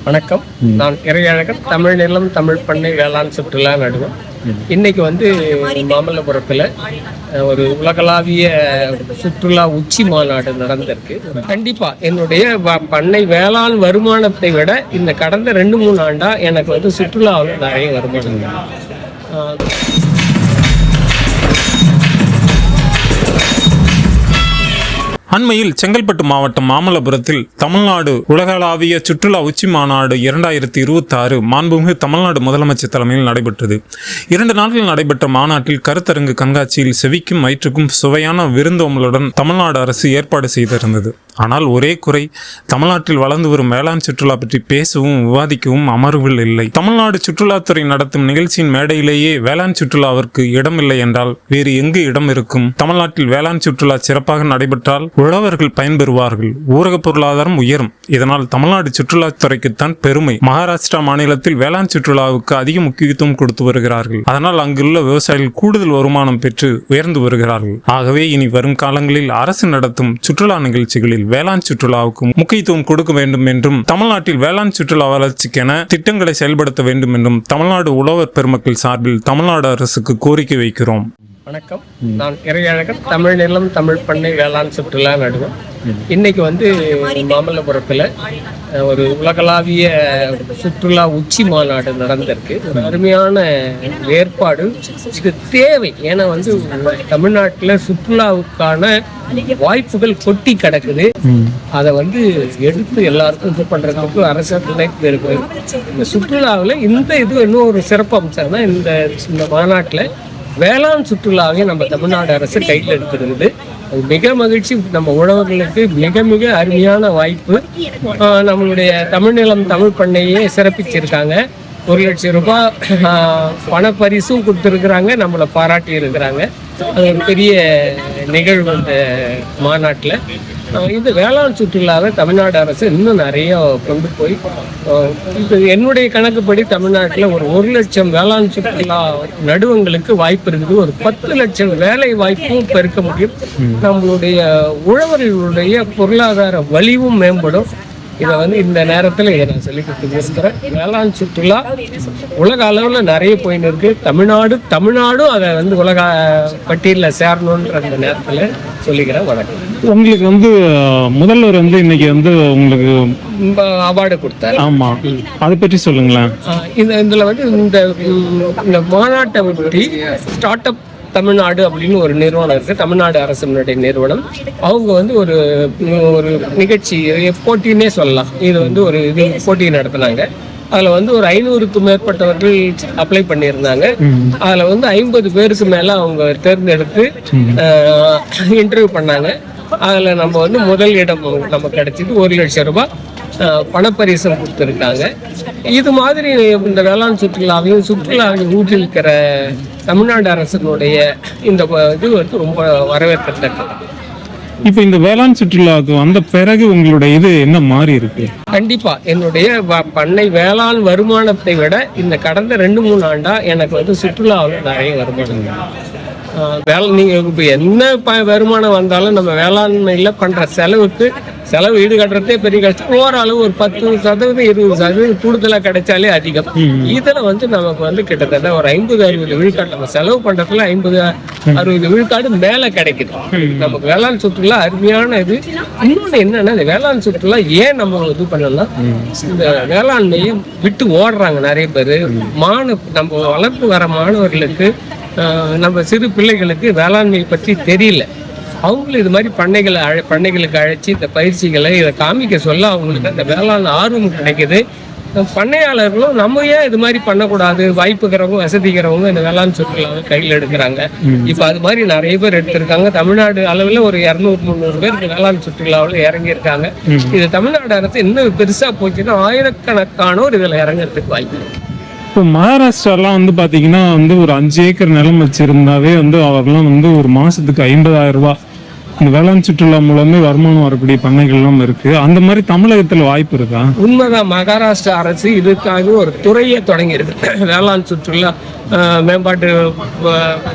வணக்கம். நான் இறையழகன், தமிழ் நிலம் தமிழ் பண்ணை வேளாண் சுற்றுலா நடுவர். இன்னைக்கு மாமல்லபுரத்தில் ஒரு உலகளாவிய சுற்றுலா உச்சி மாநாடு நடந்திருக்கு. கண்டிப்பா என்னுடைய பண்ணை வேளாண் வருமானத்தை விட இந்த கடந்த 2-3 ஆண்டா எனக்கு சுற்றுலாவில் நிறைய வருமானம். அண்மையில் செங்கல்பட்டு மாவட்டம் மாமல்லபுரத்தில் தமிழ்நாடு உலகளாவிய சுற்றுலா உச்சி மாநாடு 2026 மாண்புமிகு தமிழ்நாடு முதலமைச்சர் தலைமையில் நடைபெற்றது. 2 நாட்கள் நடைபெற்ற மாநாட்டில் கருத்தரங்கு கண்காட்சியில் செவிக்கும் வயிற்றுக்கும் சுவையான விருந்தோம்பலுடன் தமிழ்நாடு அரசு ஏற்பாடு செய்திருந்தது. ஆனால் ஒரே குறை, தமிழ்நாட்டில் வளர்ந்து வரும் வேளாண் சுற்றுலா பற்றி பேசவும் விவாதிக்கவும் அமர்வுகள் இல்லை. தமிழ்நாடு சுற்றுலாத்துறை நடத்தும் நிகழ்ச்சியின் மேடையிலேயே வேளாண் சுற்றுலாவிற்கு இடமில்லை என்றால் வேறு எங்கு இடம் இருக்கும்? தமிழ்நாட்டில் வேளாண் சுற்றுலா சிறப்பாக நடைபெற்றால் உழவர்கள் பயன்பெறுவார்கள், ஊரக பொருளாதாரம் உயரும். இதனால் தமிழ்நாடு சுற்றுலாத்துறைக்குத்தான் பெருமை. மகாராஷ்டிரா மாநிலத்தில் வேளாண் சுற்றுலாவுக்கு அதிக முக்கியத்துவம் கொடுத்து வருகிறார்கள். அதனால் அங்குள்ள விவசாயிகள் கூடுதல் வருமானம் பெற்று உயர்ந்து வருகிறார்கள். ஆகவே இனி வரும் காலங்களில் அரசு நடத்தும் சுற்றுலா நிகழ்ச்சிகளில் வேளாண் சுற்றுலாவுக்கு முக்கியத்துவம் கொடுக்க வேண்டும் என்றும், தமிழ்நாட்டில் வேளாண் சுற்றுலா வளர்ச்சிக்கென திட்டங்களை செயல்படுத்த வேண்டும் என்றும் தமிழ்நாடு உழவர் பெருமக்கள் சார்பில் தமிழ்நாடு அரசுக்கு கோரிக்கை வைக்கிறோம். வணக்கம். நான் இறையழகன், தமிழ் நிலம் தமிழ் பண்ணை வேளாண் சுற்றுலா நடுவர். இன்னைக்கு மாமல்லபுரத்தில் ஒரு உலகளாவிய சுற்றுலா உச்சி மாநாடு நடந்திருக்கு. ஒரு அருமையான ஏற்பாடு. இது தேவை. ஏன்னா தமிழ்நாட்டில் சுற்றுலாவுக்கான வாய்ப்புகள் கொட்டி கிடக்குது. அதை எடுத்து எல்லாருக்கும் இது பண்றதுக்கு அரசு துணைக்கு இருக்கு. இந்த சுற்றுலாவில் இன்னும் ஒரு சிறப்பு அம்சம் தான் இந்த மாநாட்டில் வேளாண் சுற்றுலாவை நம்ம தமிழ்நாடு அரசு கையில் எடுத்துருக்குது. அது மிக மகிழ்ச்சி. நம்ம உழவர்களுக்கு மிக மிக அருமையான வாய்ப்பு. நம்மளுடைய தமிழ்நிலம் தமிழ் பண்ணையே சிறப்பிச்சிருக்காங்க. 1 லட்சம் ரூபாய் பணப்பரிசும் கொடுத்துருக்குறாங்க, நம்மளை பாராட்டி இருக்கிறாங்க. அது ஒரு பெரிய நிகழ்வு இந்த மாநாட்டில். இந்த வேளாண் சுற்றுலாவை தமிழ்நாடு அரசு இன்னும் நிறைய கொண்டு போய், இப்போ என்னுடைய கணக்குப்படி தமிழ்நாட்டில் ஒரு 1 லட்சம் வேளாண் சுற்றுலா நடுவங்களுக்கு வாய்ப்பு இருக்குது. ஒரு 10 லட்சம் வேலை வாய்ப்பும் பெருக்க முடியும். நம்மளுடைய உழவர்களுடைய பொருளாதார வலிவும் மேம்படும். இதை இந்த நேரத்தில் இதை நான் சொல்லி கொடுத்துருக்கிறேன். வேளாண் சுற்றுலா உலக அளவில் நிறைய போயின்னு இருக்கு. தமிழ்நாடும் அதை உலக பட்டியலில் சேரணுன்ற அந்த நேரத்தில் சொல்லிக்கிறேன். வணக்கம். உங்களுக்கு முதல்வர் இன்னைக்கு உங்களுக்கு அவார்டு கொடுத்தாரு. ஆமா, அதை பற்றி சொல்லுங்களேன். இதுல இந்த மாநாட்டை ஒட்டி ஸ்டார்ட் அப் தமிழ்நாடு அப்படின்னு ஒரு நிறுவனம் இருக்கு, தமிழ்நாடு அரசினுடைய நிறுவனம். அவங்க ஒரு நிகழ்ச்சி போட்டின்னே சொல்லலாம். இது ஒரு போட்டி நடத்தினாங்க. அதில் ஒரு 500க்கும் மேற்பட்டவர்கள் அப்ளை பண்ணியிருந்தாங்க. அதில் 50 பேருக்கு மேலே அவங்க தேர்ந்தெடுத்து இன்டர்வியூ பண்ணாங்க. அதில் நம்ம முதல் இடம் நமக்கு கிடைச்சிது. 1 லட்சம் ரூபாய் பணப்பரிசம் கொடுத்துருக்காங்க. இது மாதிரி இந்த வேளாண் சுற்றுலாவையும் ஊக்குவிக்கிற தமிழ்நாடு அரசினுடைய இந்த இது ரொம்ப வரவேற்கத்தக்கது. இப்போ இந்த வேளாண் சுற்றுலாவுக்கு வந்த பிறகு உங்களுடைய இது என்ன மாறி இருக்கு? கண்டிப்பா என்னுடைய பண்ணை வேளாண் வருமானத்தை விட இந்த கடந்த 2-3 ஆண்டா எனக்கு சுற்றுலாவில் நிறைய வருமானம். நீங்க இப்போ என்ன வருமானம் வந்தாலும் நம்ம வேளாண்மையில் பண்ற செலவு ஈடுகட்டுறதே பெரிய கஷ்டம். ஓரளவு ஒரு 10% 20% கூடுதலாக கிடைச்சாலே அதிகம். இதுல நமக்கு கிட்டத்தட்ட ஒரு 50-60 விழுக்காடு நம்ம செலவு பண்றதுல 50-60 விழுக்காடு மேல கிடைக்குது. நமக்கு வேளாண் சுற்றுலா அருமையான இது. இன்னொன்று என்னன்னா, இந்த வேளாண் சுற்றுலா ஏன் நம்ம இது பண்ணலாம், இந்த வேளாண்மையை விட்டு ஓடுறாங்க நிறைய பேர். நம்ம வளர்த்து வர மாணவர்களுக்கு, நம்ம சிறு பிள்ளைகளுக்கு வேளாண்மை பற்றி தெரியல. அவங்களும் இது மாதிரி பண்ணைகளுக்கு அழைச்சி இந்த பயிற்சிகளை இதை காமிக்க சொல்ல அவங்களுக்கு அந்த வேளாண் ஆர்வம் கிடைக்குது. பண்ணையாளர்களும் நம்ம ஏன் இது மாதிரி பண்ணக்கூடாது, வாய்ப்புக்கிறவங்க வசதிக்கிறவங்க இந்த வேளாண் சுற்றுலாவை கையில் எடுக்கிறாங்க. இப்போ அது மாதிரி நிறைய பேர் எடுத்திருக்காங்க. தமிழ்நாடு அளவில் ஒரு 200-300 பேர் இந்த வேளாண் சுற்றுலாவில் இறங்கியிருக்காங்க. இது தமிழ்நாடு அரசு இன்னும் பெருசா போச்சுன்னா ஆயிரக்கணக்கானோர் இதில் இறங்குறதுக்கு வாய்ப்பு இருக்கு. இப்போ மகாராஷ்டிராலாம் பார்த்தீங்கன்னா ஒரு 5 ஏக்கர் நிலம் வச்சிருந்தாவே அவர்லாம் ஒரு மாசத்துக்கு 50,000 ரூபாய் இந்த வேளாண் சுற்றுலா மூலமே வருமானம் வரக்கூடிய பண்ணைகள்லாம் இருக்கு. அந்த மாதிரி தமிழகத்துல வாய்ப்பு இருக்கா? உண்மைதான். மகாராஷ்டிரா அரசு இதுக்காக ஒரு துறையை தொடங்கியிருக்கு. வேளாண் சுற்றுலா மேம்பாட்டு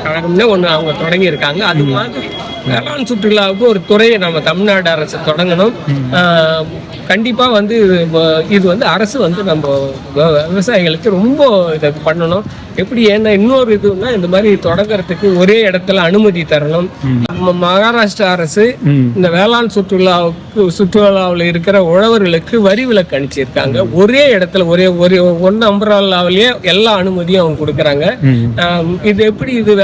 கழகம்னு ஒன்று அவங்க தொடங்கியிருக்காங்க. அது மாதிரி வேளாண் சுற்றுலாவுக்கு ஒரு துறையை நம்ம தமிழ்நாடு அரசு தொடங்கணும். கண்டிப்பா வந்து இது வந்து அரசு வந்து நம்ம விவசாயிகளுக்கு ரொம்ப இதை பண்ணணும். எப்படி ஏன்னா இன்னொரு இதுன்னா இந்த மாதிரி தொடங்குறதுக்கு ஒரே இடத்துல அனுமதி தரணும். நம்ம மகாராஷ்டிரா அரசு இந்த வேளாண் சுற்றுலாவில் இருக்கிற உழவர்களுக்கு வரி விலக்கு அனுப்பிச்சிருக்காங்க. ஒரே இடத்துல ஒரே ஒன் அம்பராலாவிலேயே எல்லா அனுமதியும் அவங்க கொடுக்குறாங்க. இது எப்படி இது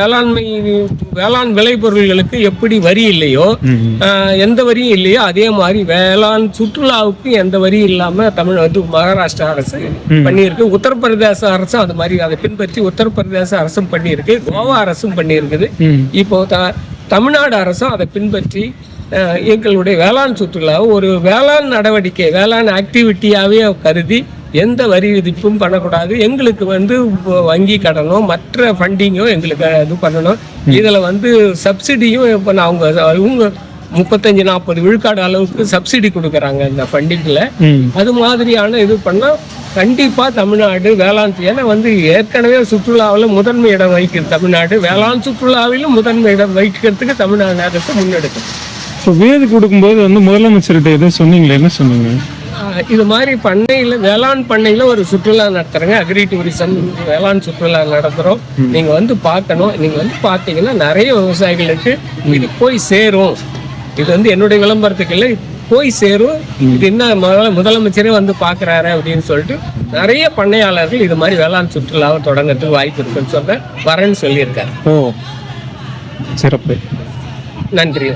வேளாண் விளைபொருள்களுக்கு எப்படி வரி இல்லையோ, எந்த வரியும் இல்லையோ, அதே மாதிரி வேளாண் சுற்றுலாவுக்கு எந்த வரியும் இல்லாம மகாராஷ்டிரா அரசு பண்ணியிருக்கு. உத்தரப்பிரதேச அரசும் அது மாதிரி அதை பின்பற்றி உத்தரப்பிரதேச அரசும் பண்ணியிருக்கு, கோவா அரசும் பண்ணியிருக்குது. இப்போ தமிழ்நாடு அரசும் அதை பின்பற்றி எங்களுடைய வேளாண் சுற்றுலாவை ஒரு வேளாண் நடவடிக்கை, வேளாண் ஆக்டிவிட்டியாவே கருதி எந்த வரி விதிப்பும் பண்ணக்கூடாது. எங்களுக்கு வந்து வங்கி கடனோ மற்ற ஃபண்டிங்கோ எங்களுக்கு இது பண்ணணும். இதில் வந்து சப்சிடியும் இப்போ அவங்க 35-40 விழுக்காடு அளவுக்கு சப்சிடி கொடுக்குறாங்க இந்த ஃபண்டிங்கில். அது மாதிரியான இது பண்ணால் கண்டிப்பாக தமிழ்நாடு வேளாண், ஏன்னா வந்து ஏற்கனவே சுற்றுலாவில் முதன்மை இடம் வகிக்கிறது தமிழ்நாடு, வேளாண் சுற்றுலாவிலும் முதன்மை இடம் வகிக்கிறதுக்கு தமிழ்நாடு அரசு முன்னெடுக்கும். இப்போ விருது கொடுக்கும்போது வந்து முதலமைச்சர்கிட்ட எதுவும் சொன்னீங்களே, என்ன சொன்னீங்க? இது மாதிரி பண்ணையில் வேளாண் பண்ணையில் ஒரு சுற்றுலா நடத்துகிறேங்க, அக்ரி டூரிசம் வேளாண் சுற்றுலா நடத்துகிறோம். நீங்கள் வந்து பார்க்கணும். நீங்கள் வந்து பார்த்தீங்கன்னா நிறைய விவசாயிகளுக்கு இது போய் சேரும். இது வந்து என்னுடைய விளம்பரத்துக்கு இல்லை, போய் சேரும். இது என்ன முதலமைச்சரே வந்து பார்க்குறாரு அப்படின்னு சொல்லிட்டு நிறைய பண்ணையாளர்கள் இது மாதிரி வேளாண் சுற்றுலாவை தொடங்கிறதுக்கு வாய்ப்பு இருக்குன்னு சொல்ல வரேன்னு சொல்லியிருக்காரு. சிறப்பு, நன்றி.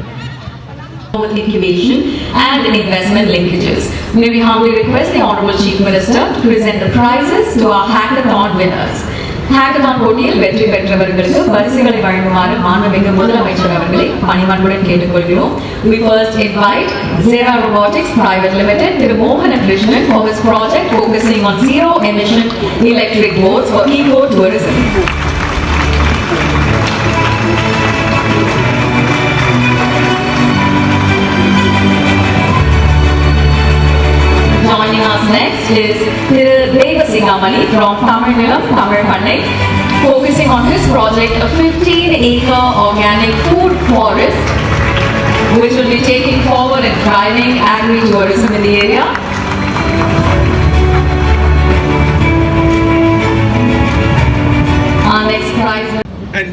Incubation and investment linkages. May we humbly request the Honorable Chief Minister to present the prizes to our hackathon winners. Hackathon போட்டியில் வெற்றி பெற்றவர்களுக்கு பரிசுகளை வழங்குமாறு மாண்புமிகு முதலமைச்சர் அவர்களை பணிவன்புடன் கேட்டுக்கொள்கிறோம். We first invite Zera Robotics Private Limited திரு மோகன Krishnan for his project focusing on zero emission electric boats for eco tourism. Joining us next is Devasigamani from Tamil Nilam, Tamil Pannai, focusing on his project, a 15-acre organic food forest, which will be taking forward and driving agri-tourism in the area. Our next prize. And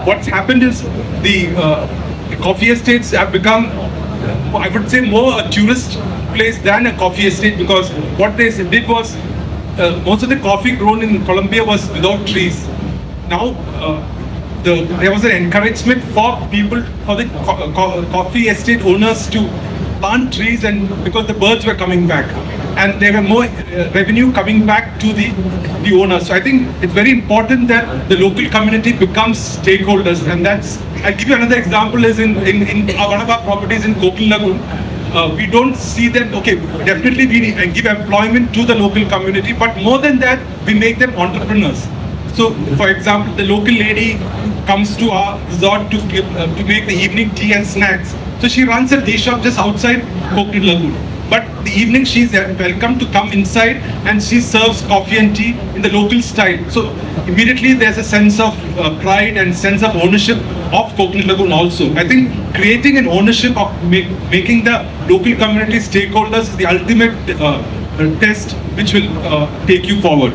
what's happened is the coffee estates have become, I would say, more a tourist place than a coffee estate, because what they did was most of the coffee grown in Colombia was without trees. Now there was an encouragement for people, for the coffee estate owners to plant trees, and because the birds were coming back and there were more revenue coming back to the owners. So I think it's very important that the local community becomes stakeholders, and that's, I'll give you another example, is in one of our properties in Kokil Lagoon. We don't see them, okay, definitely we give employment to the local community, but more than that, we make them entrepreneurs. So, for example, the local lady comes to our resort to make the evening tea and snacks. So she runs a tea shop just outside Kokil Lagoon. But the evening she's welcome to come inside and she serves coffee and tea in the local style. So immediately there's a sense of pride and sense of ownership of Kokil Lagoon also. I think creating an ownership of making the local community stakeholders is the ultimate test which will take you forward.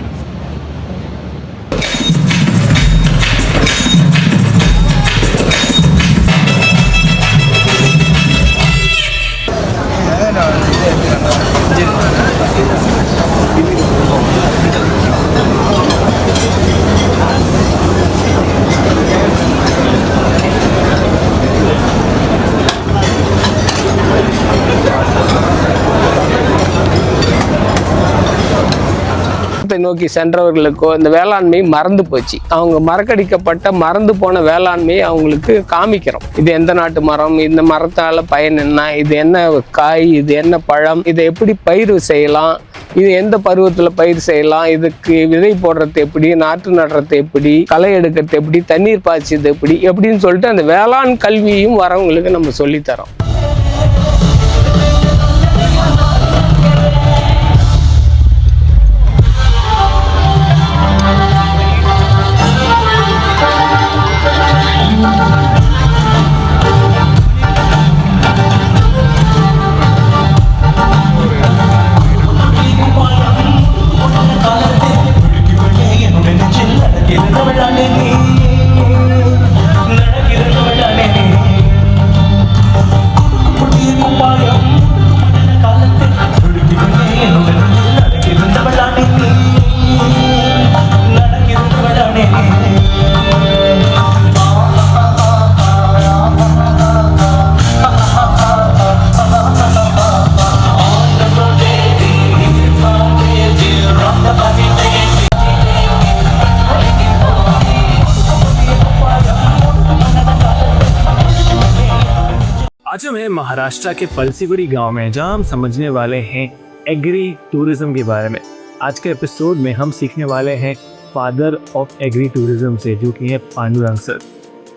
நோக்கி சென்றவர்களுக்கோ இந்த வேளாண்மை மறந்து போச்சு. அவங்க மறக்கடிக்கப்பட்ட மறந்து போன வேளாண்மையை அவங்களுக்கு காமிக்கிறோம். இது எந்த நாட்டு மரம், இந்த மரத்தால பயன் என்ன, இது என்ன காய், இது என்ன பழம், இதை எப்படி பயிர் செய்யலாம், இது எந்த பருவத்துல பயிர் செய்யலாம், இதுக்கு விதை போடுறது எப்படி, நாற்று நடுறது எப்படி, களை எடுக்கிறது எப்படி, தண்ணீர் பாய்ச்சது எப்படி, எப்படின்னு சொல்லிட்டு அந்த வேளாண் கல்வியும் வரவங்களுக்கு நம்ம சொல்லித்தரோம். हम हैं महाराष्ट्र के पलसीगुड़ी गांव में, जहां हम समझने वाले हैं एग्री टूरिज्म के बारे में। आज के एपिसोड में हम सीखने वाले हैं फादर ऑफ एग्री टूरिज्म से, जो कि है पांडुरंग सर।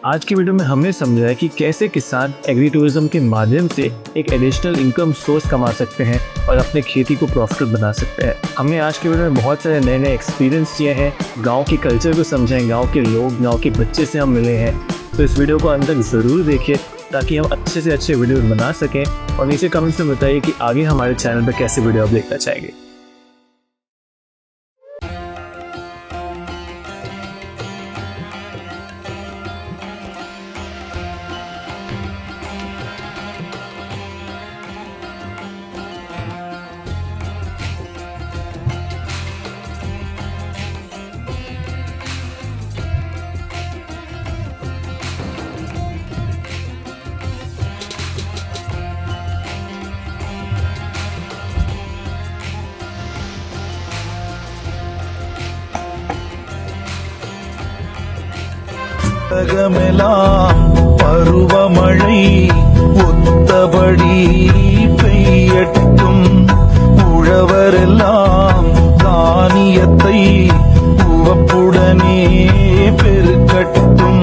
आज की वीडियो में हमने समझा है कि कैसे किसान एग्री टूरिज्म के माध्यम से एक एडिशनल इनकम सोर्स कमा सकते हैं और अपने खेती को प्रॉफिटेबल बना सकते हैं। हमने आज के वीडियो में बहुत सारे नए नए एक्सपीरियंस किए हैं, गांव के कल्चर को समझे, गांव के लोग, गांव के बच्चे से हम मिले हैं। तो इस वीडियो को अंत तक ज़रूर देखिए ताकि हम अच्छे से अच्छे वीडियो बना सकें, और नीचे कमेंट्स में बताइए कि आगे हमारे चैनल पर कैसे वीडियो आप देखना चाहेंगे। உலகமெல்லாம் பருவமழை ஒத்தபடி பெய்யட்டும், உழவரெல்லாம் தானியத்தை உவப்புடனே பெருக்கட்டும்.